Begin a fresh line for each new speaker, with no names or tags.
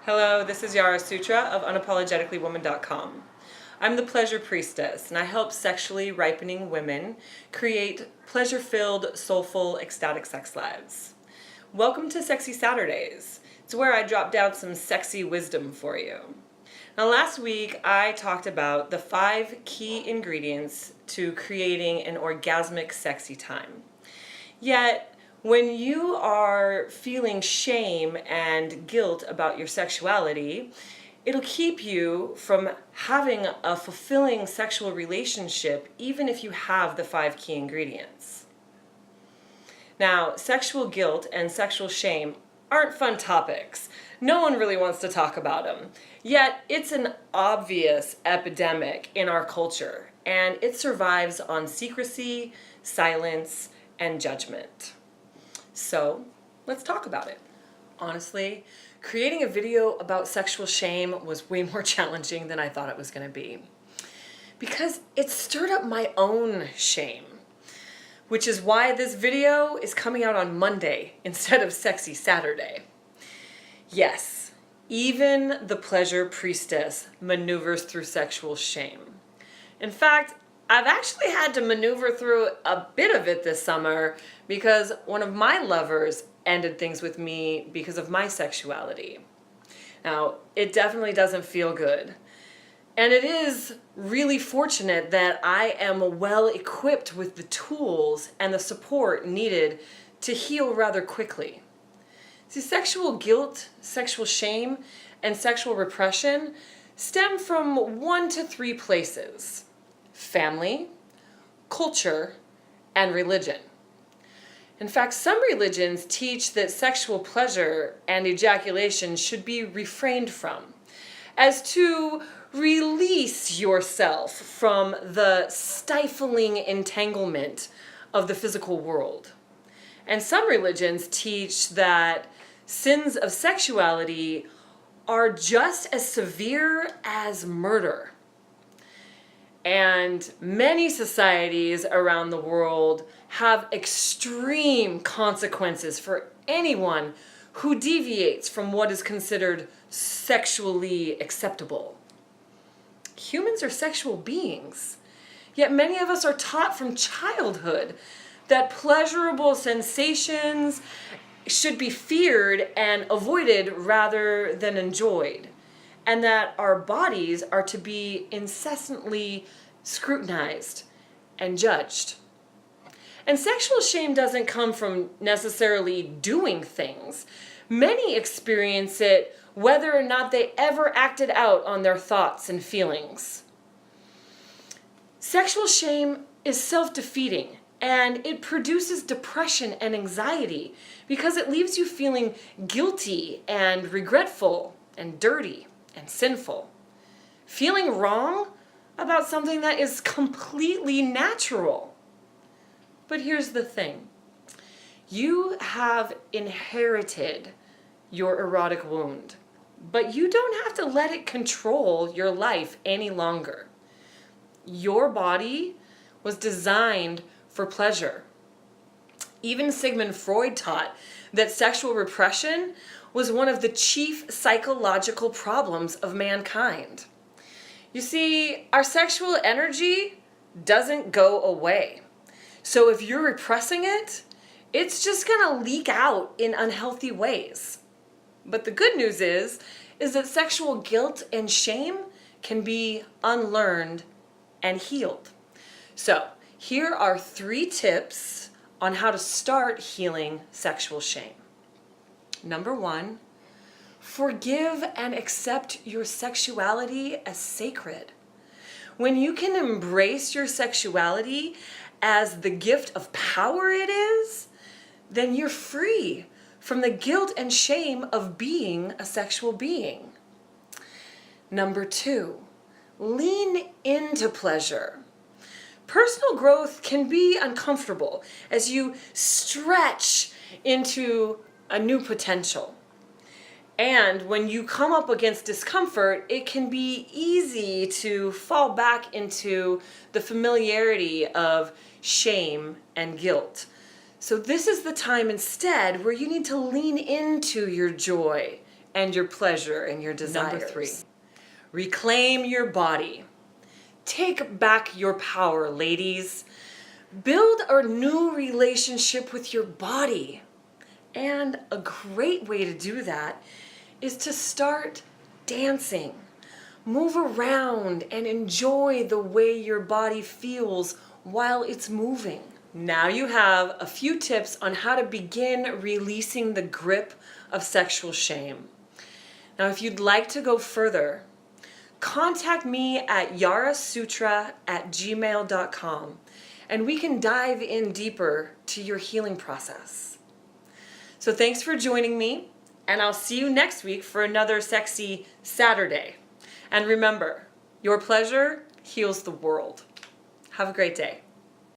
Hello, this is Yarah Sutra of unapologeticallywoman.com. I'm the Pleasure Priestess, and I help sexually ripening women create pleasure-filled, soulful, ecstatic sex lives. Welcome to Sexy Saturdays. It's where I drop down some sexy wisdom for you. Now, last week I talked about the 5 key ingredients to creating an orgasmic sexy time. Yet, when you are feeling shame and guilt about your sexuality, it'll keep you from having a fulfilling sexual relationship even if you have the 5 key ingredients. Now, sexual guilt and sexual shame aren't fun topics. No one really wants to talk about them. Yet, it's an obvious epidemic in our culture, and it survives on secrecy, silence, and judgment. So, let's talk about it. Honestly, creating a video about sexual shame was way more challenging than I thought it was going to be. Because it stirred up my own shame. Which is why this video is coming out on Monday instead of Sexy Saturday. Yes, even the Pleasure Priestess maneuvers through sexual shame. In fact, I've actually had to maneuver through a bit of it this summer because one of my lovers ended things with me because of my sexuality. Now, it definitely doesn't feel good. And it is really fortunate that I am well equipped with the tools and the support needed to heal rather quickly. See, sexual guilt, sexual shame, and sexual repression stem from 1 to 3 places: family, culture, and religion. In fact, some religions teach that sexual pleasure and ejaculation should be refrained from, as to release yourself from the stifling entanglement of the physical world. And some religions teach that sins of sexuality are just as severe as murder. And many societies around the world have extreme consequences for anyone who deviates from what is considered sexually acceptable. Humans are sexual beings, yet many of us are taught from childhood that pleasurable sensations should be feared and avoided rather than enjoyed, and that our bodies are to be incessantly scrutinized and judged. And sexual shame doesn't come from necessarily doing things. Many experience it whether or not they ever acted out on their thoughts and feelings. Sexual shame is self-defeating, and it produces depression and anxiety because it leaves you feeling guilty and regretful and dirty and sinful. Feeling wrong about something that is completely natural. But here's the thing. You have inherited your erotic wound, but you don't have to let it control your life any longer. Your body was designed for pleasure. Even Sigmund Freud taught that sexual repression was one of the chief psychological problems of mankind. You see, our sexual energy doesn't go away. So if you're repressing it, it's just gonna leak out in unhealthy ways. But the good news is that sexual guilt and shame can be unlearned and healed. So here are 3 tips on how to start healing sexual shame. Number 1, forgive and accept your sexuality as sacred. When you can embrace your sexuality as the gift of power it is, then you're free from the guilt and shame of being a sexual being. Number 2, lean into pleasure. Personal growth can be uncomfortable as you stretch into a new potential. And when you come up against discomfort, it can be easy to fall back into the familiarity of shame and guilt. So this is the time instead where you need to lean into your joy and your pleasure and your desires. Number 3, reclaim your body. Take back your power, ladies. Build a new relationship with your body. And a great way to do that is to start dancing. Move around and enjoy the way your body feels while it's moving. Now you have a few tips on how to begin releasing the grip of sexual shame. Now, if you'd like to go further, contact me at yarahsutra@gmail.com and we can dive in deeper to your healing process. So thanks for joining me, and I'll see you next week for another sexy Saturday. And remember, your pleasure heals the world. Have a great day.